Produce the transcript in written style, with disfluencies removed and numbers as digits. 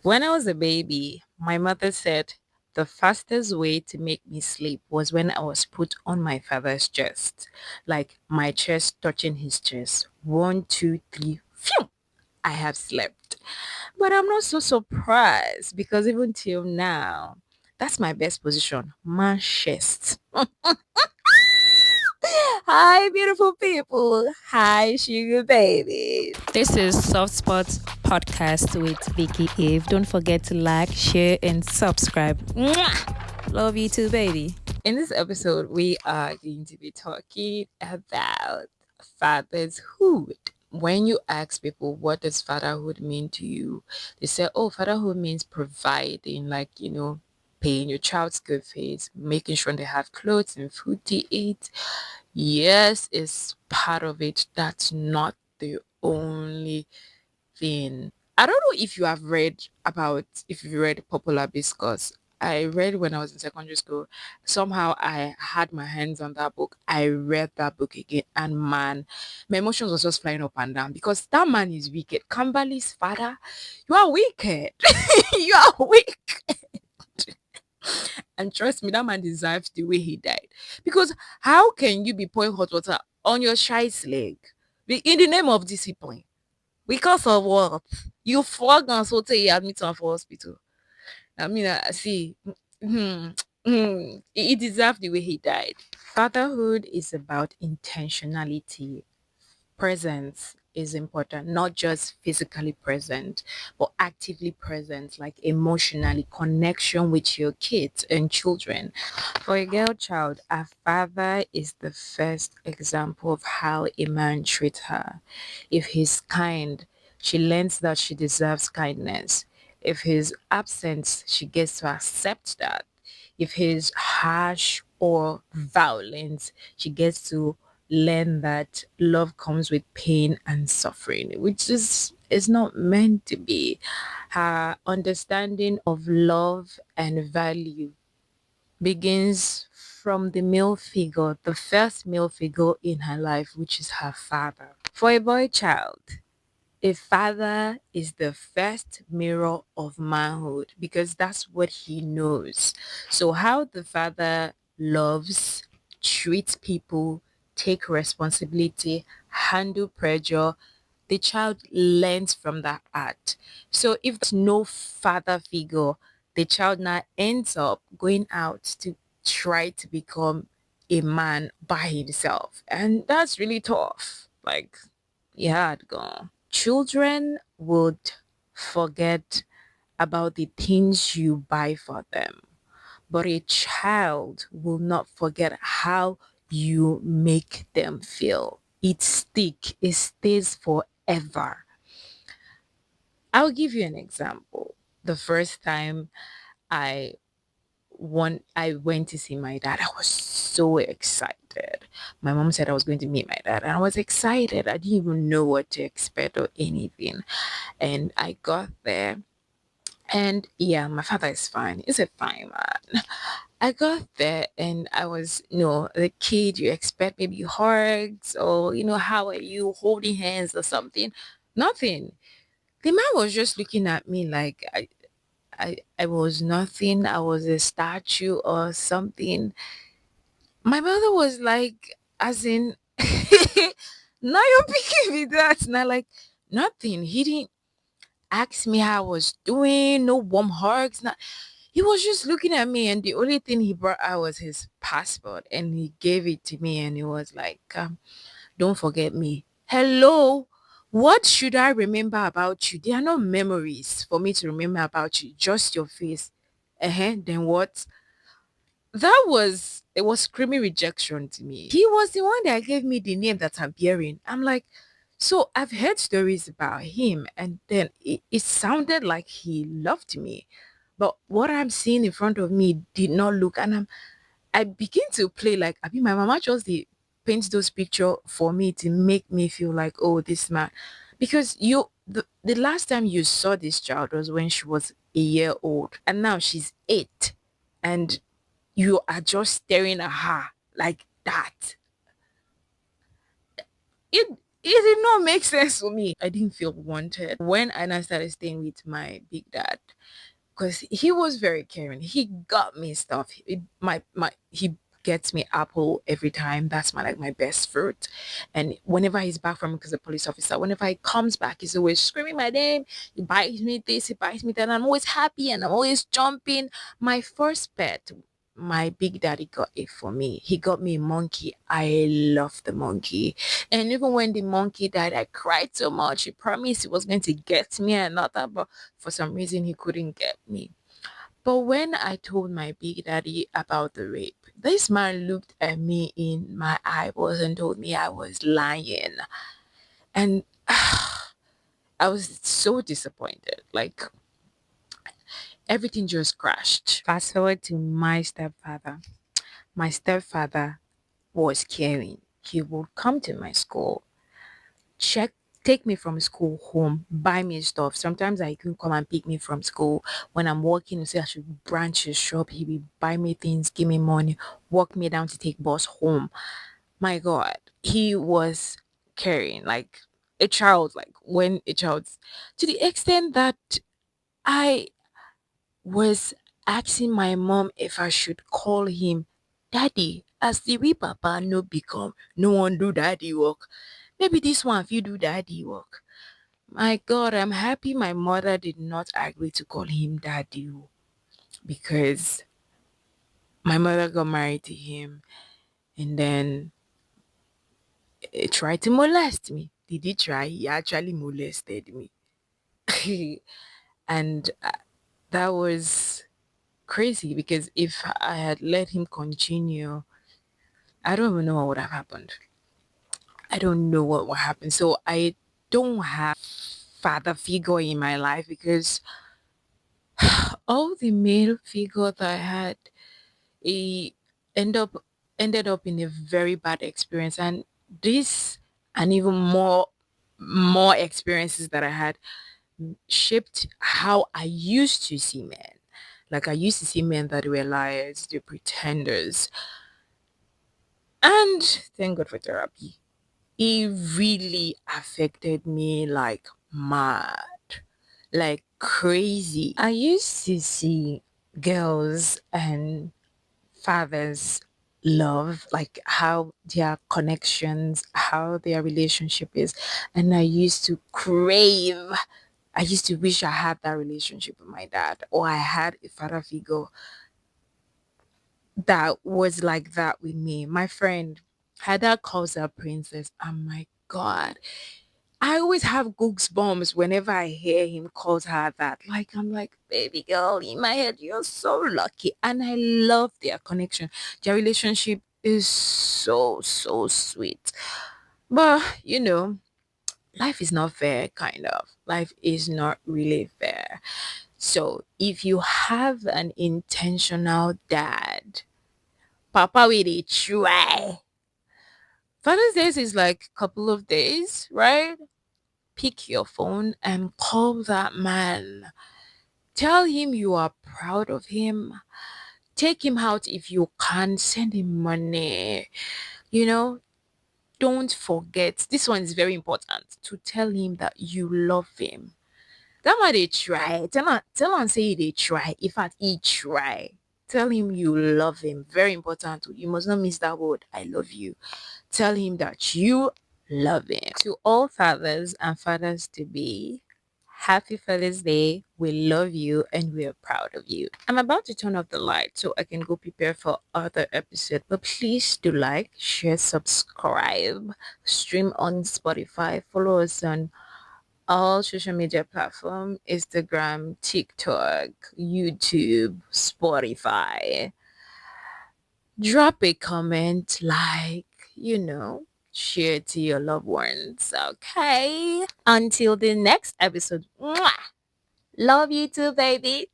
When I was a baby, my mother said the fastest way to make me sleep was when I was put on my father's chest, like my chest touching his chest. One, two, three, phew, I have slept. But I'm not so surprised because even till now, that's my best position, my chest. Hi, beautiful people. Hi, sugar babies. This is Soft Spots Podcast with Vicky Eve. Don't forget to like, share, and subscribe. Mwah! Love you too, baby. In this episode, we are going to be talking about fatherhood. When you ask people what does fatherhood mean to you, they say, oh, fatherhood means providing, like, paying your child's school fees, making sure they have clothes and food to eat. Yes, it's part of it. That's not the only thing. I don't know if you have read about if you read Popular Biscuits. I read when I was in secondary school. Somehow I had my hands on that book. I read that book again, and man, my emotions was just flying up and down because that man is wicked. Kimberly's father, you are wicked. You are wicked. And trust me, that man deserves the way he died. Because how can you be pouring hot water on your shy's leg in the name of discipline? Because of what? You flog and so tell you admit him for hospital. I mean, I see. He deserved the way he died. Fatherhood is about intentionality. Presence is important, not just physically present, but actively present, like emotionally, connection with your kids and children. For a girl child, a father is the first example of how a man treats her. If he's kind, she learns that she deserves kindness. If he's absent, she gets to accept that. If he's harsh or violent, she gets to learn that love comes with pain and suffering, which is not meant to be. Her understanding of love and value begins from the male figure, the first male figure in her life, which is her father. For a boy child, a father is the first mirror of manhood because that's what he knows. So, how the father loves, treats people, take responsibility, handle pressure, the child learns from that art. So, if there's no father figure, the child now ends up going out to try to become a man by himself. And that's really tough. Like, yeah, I'd go. Children would forget about the things you buy for them, but a child will not forget how you make them feel. It stays forever. I'll give you an example. The first time I I went to see my dad, I was so excited. My mom said I was going to meet my dad, and I was excited. I didn't even know what to expect or anything. And I got there, and yeah, my father is fine. He's a fine man. I got there and I was, the kid you expect maybe hugs or, how are you holding hands or something. Nothing. The man was just looking at me like I was nothing. I was a statue or something. My mother was like, as in, now you're picking me that. And I like, nothing. He didn't ask me how I was doing, no warm hugs. He was just looking at me, and the only thing he brought out was his passport, and he gave it to me, and he was like, don't forget me. Hello. What should I remember about you? There are no memories for me to remember about you, just your face. Then what? It was screaming rejection to me. He was the one that gave me the name that I'm bearing. I'm like, so I've heard stories about him, and then it sounded like he loved me. But what I'm seeing in front of me did not look, and I begin to play like, I mean, my mama just paint those picture for me to make me feel like, oh, this man, because the last time you saw this child was when she was a year old, and now she's 8, and you are just staring at her like that. It did not make sense for me. I didn't feel wanted. When I now started staying with my big dad, because he was very caring. He got me stuff. He gets me apple every time. That's my like my best fruit. And whenever he's back from because a police officer, whenever he comes back, he's always screaming my name. He buys me this, he buys me that. And I'm always happy and I'm always jumping. My first pet, my big daddy got it for me. He got me a monkey. I love the monkey. And even when the monkey died, I cried so much. He promised he was going to get me another, but for some reason he couldn't get me. But when I told my big daddy about the rape, this man looked at me in my eyeballs and told me I was lying. And I was so disappointed. Like everything just crashed. Fast forward to my stepfather. My stepfather was caring. He would come to my school, check take me from school home, buy me stuff. Sometimes I can come and pick me from school. When I'm walking, say I should branch his shop, he will buy me things, give me money, walk me down to take bus home. My God, he was caring like a child, like when a child, to the extent that I was asking my mom if I should call him daddy. As the wee papa no become, no one do daddy work. Maybe this one if you do daddy work. My God, I'm happy my mother did not agree to call him daddy o, because my mother got married to him and then he tried to molest me. Did he try? He actually molested me. and that was crazy because if I had let him continue, I don't even know what would have happened. I don't know what would happen. So I don't have father figure in my life because all the male figure that I had, he end up ended up in a very bad experience. And this and even more experiences that I had shaped how I used to see men. Like I used to see men that were liars, they're pretenders. And thank God for therapy. It really affected me like mad, like crazy. I used to see girls and fathers love, like how their connections, how their relationship is. And I used to wish I had that relationship with my dad, or I had a father figure that was like that with me. My friend, her dad calls her princess. Oh my God. I always have goosebumps whenever I hear him calls her that. Like I'm like, baby girl, in my head, you're so lucky. And I love their connection. Their relationship is so sweet. But life is not fair, kind of. Life is not really fair. So if you have an intentional dad, Papa will dey try. Father's Days is like a couple of days, right? Pick your phone and call that man. Tell him you are proud of him. Take him out if you can. Send him money. You know, don't forget. This one is very important to tell him that you love him. That why they try. Tell him say they try. In fact, he try. Tell him you love him. Very important. You must not miss that word. I love you. Tell him that you love him. To all fathers and fathers to be, happy Father's Day. We love you and we are proud of you. I'm about to turn off the light so I can go prepare for other episode. But please do like, share, subscribe, stream on Spotify, follow us on all social media platform, Instagram, TikTok, YouTube, Spotify. Drop a comment, like, share to your loved ones. Okay. Until the next episode. Mwah! Love you too, baby.